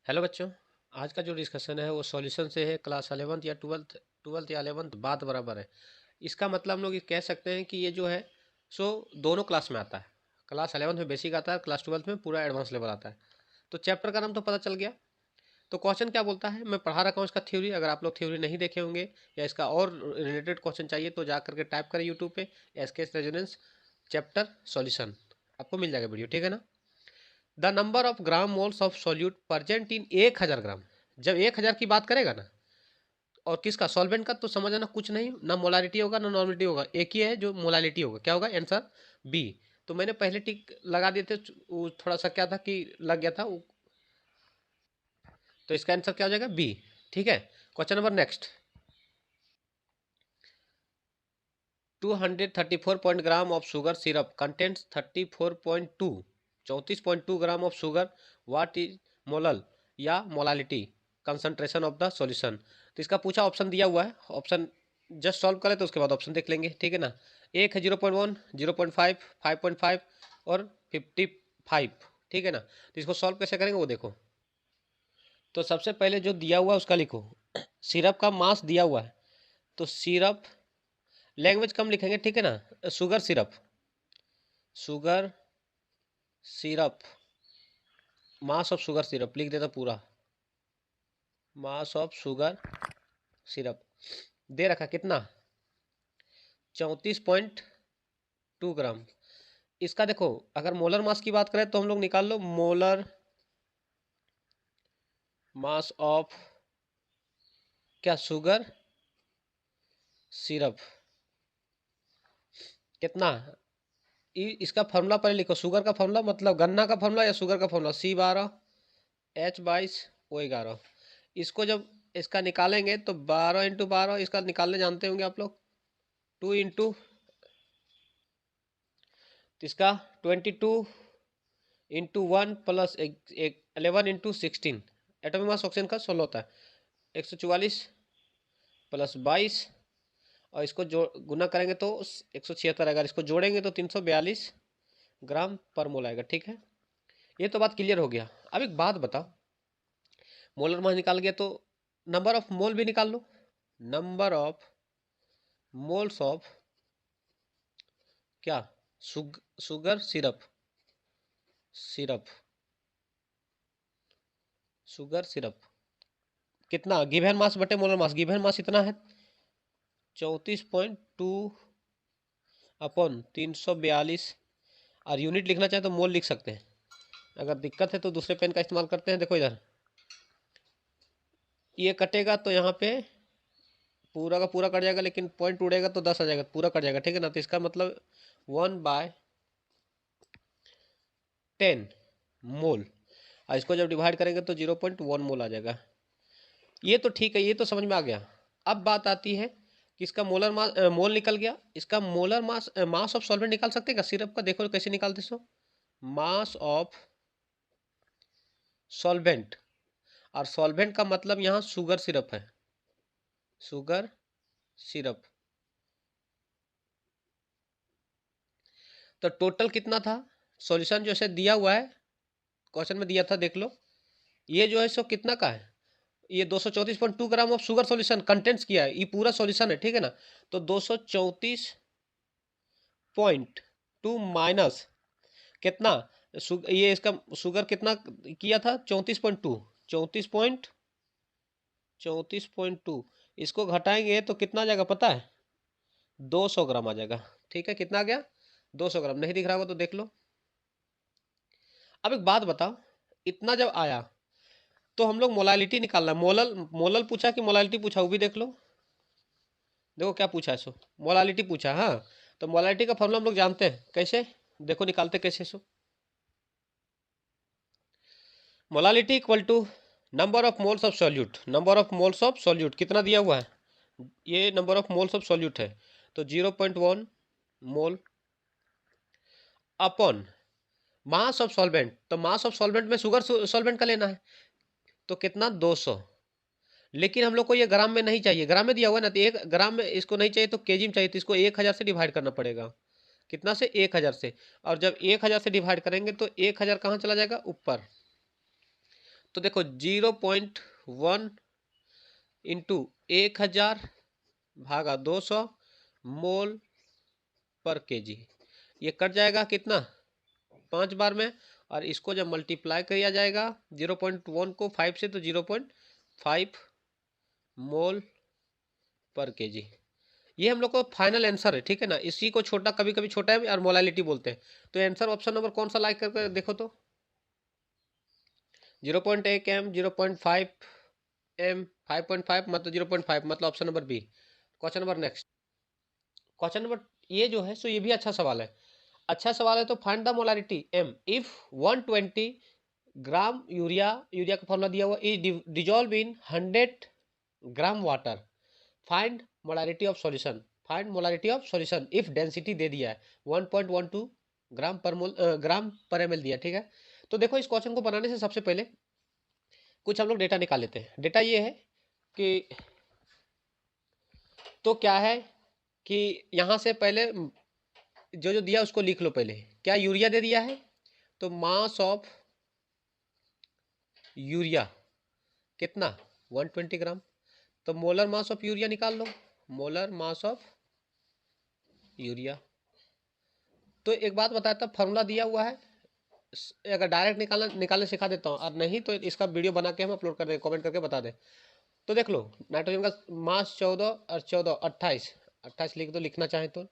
Hello बच्चों। आज का जो डिस्कशन है वो सॉल्यूशन से है। क्लास 11th या ट्वेल्थ या 11th बात बराबर है। इसका मतलब हम लोग ये कह सकते हैं कि ये जो है सो दोनों क्लास में आता है। क्लास 11th में बेसिक आता है, क्लास 12th में पूरा एडवांस लेवल आता है। तो चैप्टर का नाम तो पता चल गया। तो क्वेश्चन क्या बोलता है, मैं पढ़ा रखा हूँ इसका थ्योरी। अगर आप लोग थ्योरी नहीं देखे होंगे या इसका और रिलेटेड क्वेश्चन चाहिए तो जा करके टाइप करें यूट्यूब पे एसके रेजोनेंस चैप्टर सॉल्यूशन, आपको मिल जाएगा वीडियो, ठीक है ना। The number of gram moles of solute present in 1000 ग्राम। जब 1000 की बात करेगा ना, और किसका, सॉल्वेंट का, तो समझ आना कुछ नहीं, ना मोलारिटी होगा ना नॉर्मलिटी होगा, एक ही है जो मोलालिटी होगा। क्या होगा आंसर? बी। तो मैंने पहले टिक लगा दिए थे, वो थोड़ा सा क्या था कि लग गया था तो इसका आंसर क्या हो जाएगा? बी। ठीक है। Question number next. 234 point gram of sugar syrup contents 34.2 34.2 gram of sugar. What is molal या molality concentration of the solution. तो इसका पूछा, ऑप्शन दिया हुआ है, ऑप्शन जस्ट सॉल्व करें तो उसके बाद ऑप्शन देख लेंगे, ठीक है ना। एक है 0.1, 0.5, 5.5 और 55, ठीक है ना। तो इसको सॉल्व कैसे करेंगे वो देखो। तो सबसे पहले जो दिया हुआ है उसका लिखो। सिरप का मास दिया हुआ है, तो सिरप लैंग्वेज कम लिखेंगे, ठीक है ना। Sugar syrup, sugar syrup, mass of sugar syrup लिख देता पूरा। मास ऑफ शुगर सिरप दे रखा कितना? 34.2 ग्राम। इसका देखो, अगर मोलर मास की बात करें तो हम लोग निकाल लो मोलर मास ऑफ क्या, शुगर सिरप कितना। इसका फॉर्मूला पहले लिखो। शुगर का फॉर्मूला मतलब गन्ना का फॉर्मूला या शुगर का फॉर्मूला, C12H22O11। इसको जब इसका निकालेंगे तो 12 × 12 इसका निकालने जानते होंगे आप लोग। 2 इंटू इसका 22 × 1 प्लस 11 × 16 एटॉमिक मास ऑक्सीजन का 16 होता है। 144 प्लस 22 और इसको जो गुना करेंगे तो 176। अगर इसको जोड़ेंगे तो 342 ग्राम पर मोल आएगा, ठीक है। ये तो बात क्लियर हो गया। अब एक बात बताओ, मोलर मास निकाल गया तो नंबर ऑफ मोल भी निकाल लो। नंबर ऑफ मोल्स ऑफ क्या, sugar syrup, syrup sugar syrup कितना, गिवन मास बटे मोलर मास। गिवन मास इतना है 34.2 अपॉन 342। और यूनिट लिखना चाहे तो मोल लिख सकते हैं। अगर दिक्कत है तो दूसरे पेन का इस्तेमाल करते हैं। देखो इधर ये कटेगा तो यहाँ पे पूरा का पूरा कट जाएगा, लेकिन पॉइंट उड़ेगा तो 10 आ जाएगा, पूरा कट जाएगा, ठीक है ना। तो इसका मतलब 1/10 मोल, और इसको जब डिवाइड करेंगे तो 0.1 मोल आ जाएगा। ये तो ठीक है, ये तो समझ में आ गया। अब बात आती है कि इसका मोलर मास, मोल निकल गया, इसका molar mass, mass of solvent निकाल सकते हैं क्या सिरप का? देखो कैसे निकालते सो। मास ऑफ सॉल्वेंट, और सॉल्वेंट का मतलब यहाँ शुगर सिरप है, शुगर सिरप। तो टोटल कितना था? सॉल्यूशन जो है दिया हुआ है, क्वेश्चन में दिया था, देख लो। ये जो है सो कितना का है, ये 234.2 ग्राम ऑफ शुगर सॉल्यूशन कंटेंट्स किया है, ये पूरा सॉल्यूशन है, ठीक है ना। तो 234.2 माइनस कितना, ये इसका शुगर कितना किया था? 34.2, 34.2 इसको घटाएंगे तो कितना आ जाएगा पता है? 200 ग्राम आ जाएगा, ठीक है। कितना आ गया? 200 ग्राम। नहीं दिख रहा होगा तो देख लो। अब एक बात बताओ, इतना जब आया तो हम लोग मोलालिटी निकालना है। मोलल मोलल पूछा कि मोलालिटी पूछा, वो भी देख लो। देखो क्या पूछा है सो, मोलालिटी पूछा। हाँ, तो मोलालिटी का फॉर्मूला हम लोग जानते हैं, कैसे देखो निकालते कैसे so. Molality equal to number of moles of solute. Number of moles of solute कितना दिया हुआ है? ये number of moles of solute है, तो 0.1 mole upon mass of solvent. तो मास ऑफ सॉल्वेंट में शुगर सॉल्वेंट का लेना है, तो कितना? 200। लेकिन हम लोग को ये ग्राम में नहीं चाहिए, ग्राम में दिया हुआ है ना, तो 1 ग्राम में इसको नहीं चाहिए, तो केजी में चाहिए, तो इसको 1000 से डिवाइड करना पड़ेगा। कितना से? 1000 से। और जब 1000 से डिवाइड करेंगे तो 1000 कहाँ चला जाएगा? ऊपर। तो देखो 0.1 इंटू 1000 भागा 200 मोल पर केजी, ये कट जाएगा कितना 5 बार में, और इसको जब मल्टीप्लाई किया जाएगा 0.1 को 5 से तो 0.5 मोल पर केजी। ये हम लोग को फाइनल आंसर है, ठीक है ना। इसी को छोटा कभी कभी छोटा है और मोलालिटी बोलते हैं। तो आंसर ऑप्शन नंबर कौन सा लाइक करके देखो तो 0.1 m, 0.5 m, 5.5 मतलब 0.5 मतलब option number B. Question number next, question number ये जो है सो ये भी अच्छा सवाल है। अच्छा सवाल है। तो find the molarity m if 120 gram urea, urea का फॉर्मूला दिया हुआ, is dissolve in 100 gram water, find molarity of solution, find molarity of solution if density दे दिया है 1.12 ग्राम पर मोल ग्राम पर एमएल दिया, ठीक है। तो देखो इस क्वेश्चन को बनाने से सबसे पहले कुछ हम लोग डेटा निकाल लेते हैं। डेटा ये है कि तो क्या है कि यहाँ से पहले जो जो दिया उसको लिख लो। पहले क्या यूरिया दे दिया है, तो मास ऑफ यूरिया कितना 120 ग्राम, तो मोलर मास ऑफ यूरिया निकाल लो, मोलर मास ऑफ यूरिया। तो एक बात बताता, फार्मूला दिया हुआ है, अगर डायरेक्ट निकालने सिखा देता हूँ, और नहीं तो इसका वीडियो बना के हम अपलोड कर दें, कमेंट करके बता दें। तो देख लो नाइट्रोजन का मास 14 और 14 28, 28 लिख दो, लिखना चाहे तो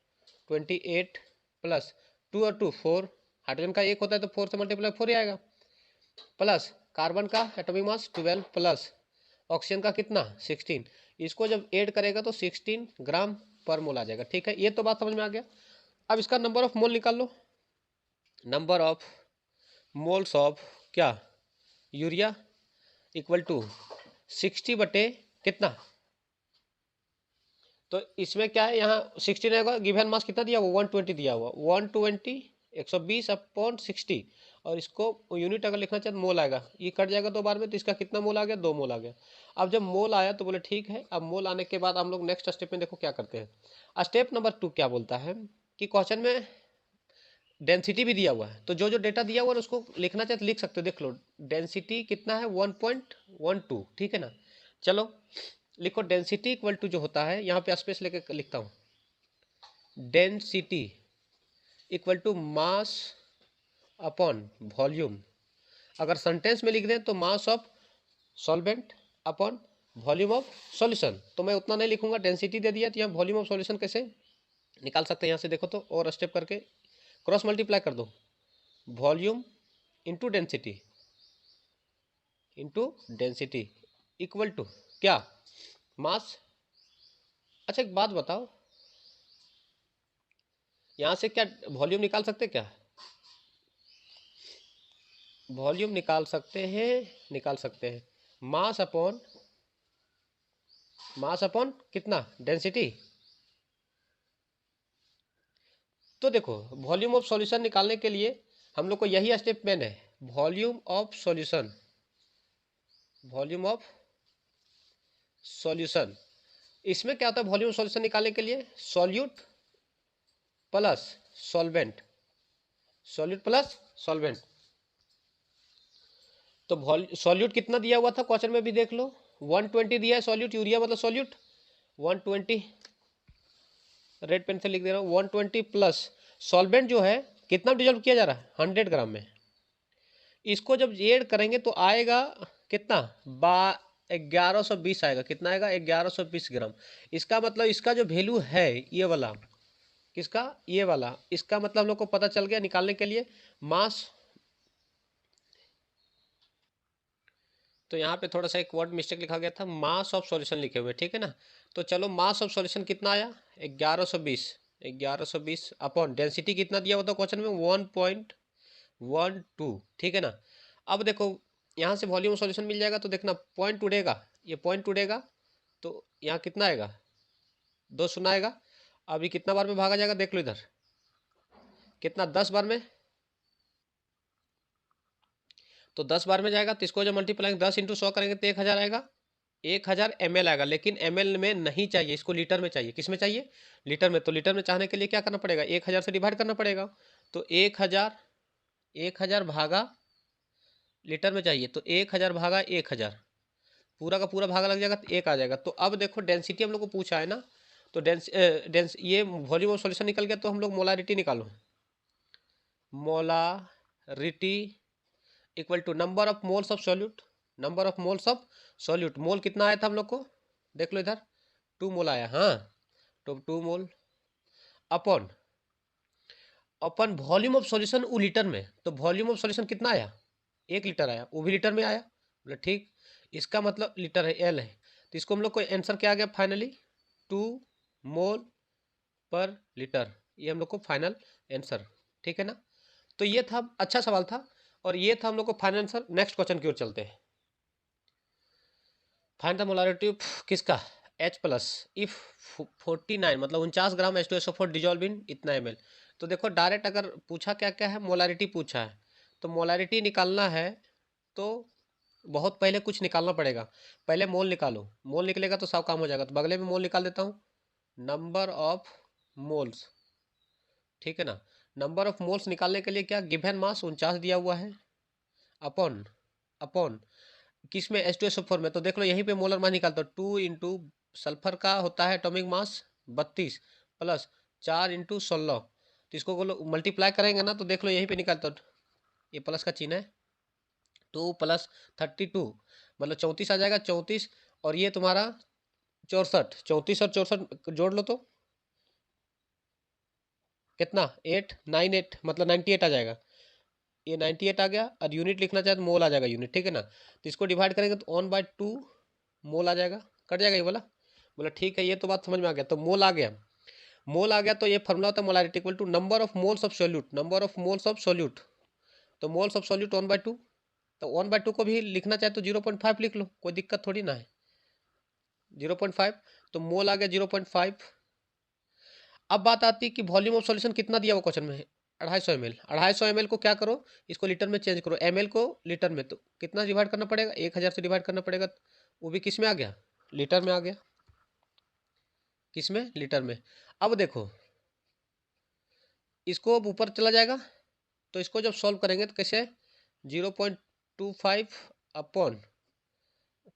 28 प्लस 2 और 2 4, हाइड्रोजन का एक होता है तो 4 से मल्टीप्लाई 4 ही आएगा, प्लस कार्बन का एटॉमिक मास 12 प्लस ऑक्सीजन का कितना 16, इसको जब ऐड करेगा तो 16 ग्राम पर मोल आ जाएगा, ठीक है। ये तो बात समझ में आ गया। अब इसका नंबर ऑफ मोल निकाल लो, नंबर ऑफ मोल्स ऑफ क्या यूरिया इक्वल टू 60 बटे कितना, तो इसमें क्या है, यहाँ 16 रहेगा, गिवन मास कितना दिया हुआ 120 दिया हुआ, 120 120 अपॉन 60, और इसको यूनिट अगर लिखना चाहे तो मोल आएगा, ये कट जाएगा 2 बार में, तो इसका कितना मोल आ गया 2 मोल आ गया। अब जब मोल आया तो बोले ठीक है। अब मोल आने के बाद हम लोग नेक्स्ट स्टेप में देखो क्या करते हैं। स्टेप नंबर 2 क्या बोलता है कि क्वेश्चन में डेंसिटी भी दिया हुआ है, तो जो जो डेटा दिया हुआ है उसको लिखना चाहे तो लिख सकते हो। देख लो डेंसिटी कितना है 1.12, ठीक है ना। चलो लिखो डेंसिटी इक्वल टू जो होता है, यहाँ पे स्पेस लेके लिखता हूँ, density equal to mass upon volume. अगर सेंटेंस में लिख दें तो mass of solvent upon volume of solution, तो मैं उतना नहीं लिखूंगा, डेंसिटी दे दिया तो यहाँ वॉल्यूम ऑफ सॉल्यूशन कैसे निकाल सकते हैं, यहाँ से देखो तो और स्टेप करके क्रॉस मल्टीप्लाई कर दो, volume into density equal to क्या मास। अच्छा एक बात बताओ, यहाँ से क्या वॉल्यूम निकाल सकते क्या, वॉल्यूम निकाल सकते हैं मास अपॉन कितना डेंसिटी। तो देखो वॉल्यूम ऑफ सॉल्यूशन निकालने के लिए हम लोग को यही स्टेप मेन है, वॉल्यूम ऑफ सॉल्यूशन। इसमें क्या होता है वॉल्यूम सॉल्यूशन निकालने के लिए, सॉल्यूट प्लस सॉल्वेंट, तो सॉल्यूट कितना दिया हुआ था क्वेश्चन में भी देख लो, 120 दिया है सॉल्यूट, यूरिया मतलब सॉल्यूट 120, रेड पेन से लिख दे रहा हूँ 120 प्लस सॉल्वेंट जो है कितना डिजोल्व किया जा रहा है 100 ग्राम में, इसको जब ऐड करेंगे तो आएगा कितना 1120 आएगा, कितना आएगा 1120 ग्राम। इसका मतलब इसका जो वैल्यू है ये वाला, किसका ये वाला, इसका मतलब हम लोग को पता चल गया निकालने के लिए मास। तो यहाँ पे थोड़ा सा एक वर्ड मिस्टेक लिखा गया था, मास ऑफ सॉल्यूशन लिखे हुए, ठीक है ना। तो चलो मास ऑफ सॉल्यूशन कितना आया 1120 अपॉन डेंसिटी कितना दिया होता क्वेश्चन में 1.12, ठीक है ना। अब देखो यहाँ से वॉल्यूम सॉल्यूशन मिल जाएगा, तो देखना पॉइंट उड़ेगा, ये पॉइंट उड़ेगा तो यहाँ कितना आएगा 2 शून्य आएगा। अभी कितना बार में भागा जाएगा देख लो इधर, कितना 10 बार में, तो 10 बार में जाएगा, तो इसको जब मल्टीप्लाई 10 इंटू 100 करेंगे तो 1000 आएगा, 1000 ml आएगा, लेकिन ml में नहीं चाहिए, इसको लीटर में चाहिए। किस में चाहिए लीटर में, तो लीटर में चाहने के लिए क्या करना पड़ेगा 1000 से डिवाइड करना पड़ेगा, तो 1000 भागा लीटर में चाहिए तो 1000 भागा 1000, पूरा का पूरा भागा लग जाएगा तो 1 आ जाएगा। तो अब देखो डेंसिटी हम लोग को पूछा है ना, तो ये वॉल्यूम ऑफ सॉल्यूशन निकल गया, तो हम लोग मोलारिटी निकालो। Molarity equal to number of moles of solute, number of moles of solute. Mole कितना आया था हम लोग को, देख लो इधर 2 मोल आया, हाँ, तो 2 mole upon upon volume of solution वो लीटर में, तो वॉल्यूम ऑफ सॉल्यूशन कितना आया, 1 लीटर आया, वो भी लीटर में आया, बोले ठीक, इसका मतलब लीटर है, एल है, तो इसको हम लोग को आंसर क्या आ गया फाइनली, 2 मोल पर लीटर, ये हम लोग को फाइनल आंसर, ठीक है ना। तो ये था, अच्छा सवाल था, और ये था हम लोग को फाइनल आंसर। नेक्स्ट क्वेश्चन की ओर चलते हैं। फाइंड द मोलारिटी किसका, H प्लस इफ 49 मतलब 49 ग्राम H2SO4 डिजॉल्व इन इतना ml। तो देखो डायरेक्ट अगर पूछा क्या क्या है, मोलारिटी पूछा है, तो मोलारिटी निकालना है तो बहुत पहले कुछ निकालना पड़ेगा, पहले मोल निकालो, मोल निकलेगा तो सब काम हो जाएगा। तो बगले में मोल निकाल देता हूँ, नंबर ऑफ मोल्स, ठीक है ना। नंबर ऑफ मोल्स निकालने के लिए क्या, गिवन मास 49 दिया हुआ है, अपॉन अपॉन किस में, H2SO4 में, तो देख लो यहीं पे मोलर मास निकालता हूँ, 2 इंटू सल्फर का होता है एटॉमिक मास 32 प्लस 4 इंटू 16, तो इसको मल्टीप्लाई करेंगे ना, तो देख लो यहीं पे निकालता हूँ, ये प्लस का चिन्ह है, 2 प्लस 32 मतलब 34 आ जाएगा, 34, और ये तुम्हारा 64, 34 और 64 जोड़ लो तो कितना, 898 मतलब 98 आ जाएगा, ये 98 आ गया, और यूनिट लिखना चाहे तो मोल आ जाएगा यूनिट, ठीक है ना। तो इसको डिवाइड करेंगे तो 1/2 मोल आ जाएगा, कट जाएगा ये वाला, बोला ठीक है, ये तो बात समझ में आ गया। तो मोल आ गया, मोल आ गया, तो ये फॉर्मूला होता है molarity equal to number of moles of solute, number of moles of solute, तो मोल्स ऑफ सॉल्यूट 1/2, तो 1/2 को भी लिखना चाहे तो 0.5 लिख लो, कोई दिक्कत थोड़ी ना है, 0.5, तो मोल आ गया 0.5। अब बात आती है कि वॉल्यूम ऑफ सॉल्यूशन कितना दिया हुआ क्वेश्चन में, 250 ml, 250 ml को क्या करो, इसको लीटर में चेंज करो, ml को लीटर में, तो कितना डिवाइड करना पड़ेगा, 1000 से डिवाइड करना पड़ेगा, वो भी किस में आ गया, लीटर में आ गया, किस में, लीटर में। अब देखो इसको अब ऊपर चला जाएगा, तो इसको जब सॉल्व करेंगे तो कैसे, 0.25 अपॉन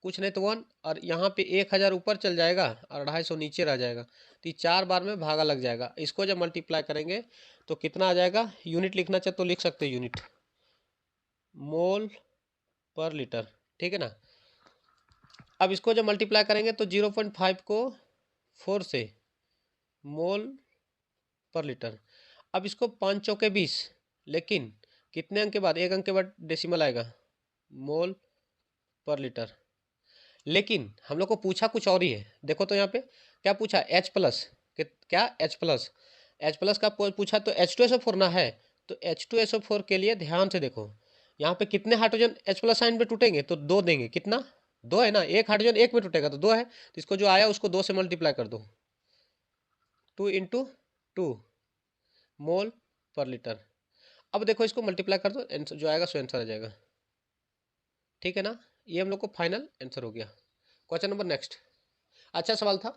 कुछ नहीं तो 1, और यहाँ पे 1000 ऊपर चल जाएगा और 250 नीचे रह जाएगा, तो ये 4 बार में भागा लग जाएगा। इसको जब मल्टीप्लाई करेंगे तो कितना आ जाएगा, यूनिट लिखना चाहे तो लिख सकते हैं यूनिट, मोल पर लीटर, ठीक है ना। अब इसको जब मल्टीप्लाई करेंगे तो 0.5 को 4 से, मोल पर लीटर। अब इसको 5 चौके 20, लेकिन कितने अंक के बाद, 1 अंक के बाद डेसिमल आएगा, मोल पर लीटर। लेकिन हम लोग को पूछा कुछ और ही है, देखो तो यहाँ पे क्या पूछा, H प्लस, क्या H प्लस, H प्लस का पूछा, तो H2SO4 ना है, तो H2SO4 के लिए ध्यान से देखो, यहाँ पे कितने हाइड्रोजन H प्लस साइन में टूटेंगे, तो 2 देंगे, कितना, 2 है ना, एक हाइड्रोजन एक में टूटेगा तो 2 है, तो इसको जो आया उसको 2 से मल्टीप्लाई कर दो, 2 इंटू 2 मोल पर लीटर। अब देखो इसको मल्टीप्लाई कर दो, आंसर जो आएगा सो आंसर आ जाएगा, ठीक है ना। ये हम लोग को फाइनल आंसर हो गया। क्वेश्चन नंबर नेक्स्ट, अच्छा सवाल था।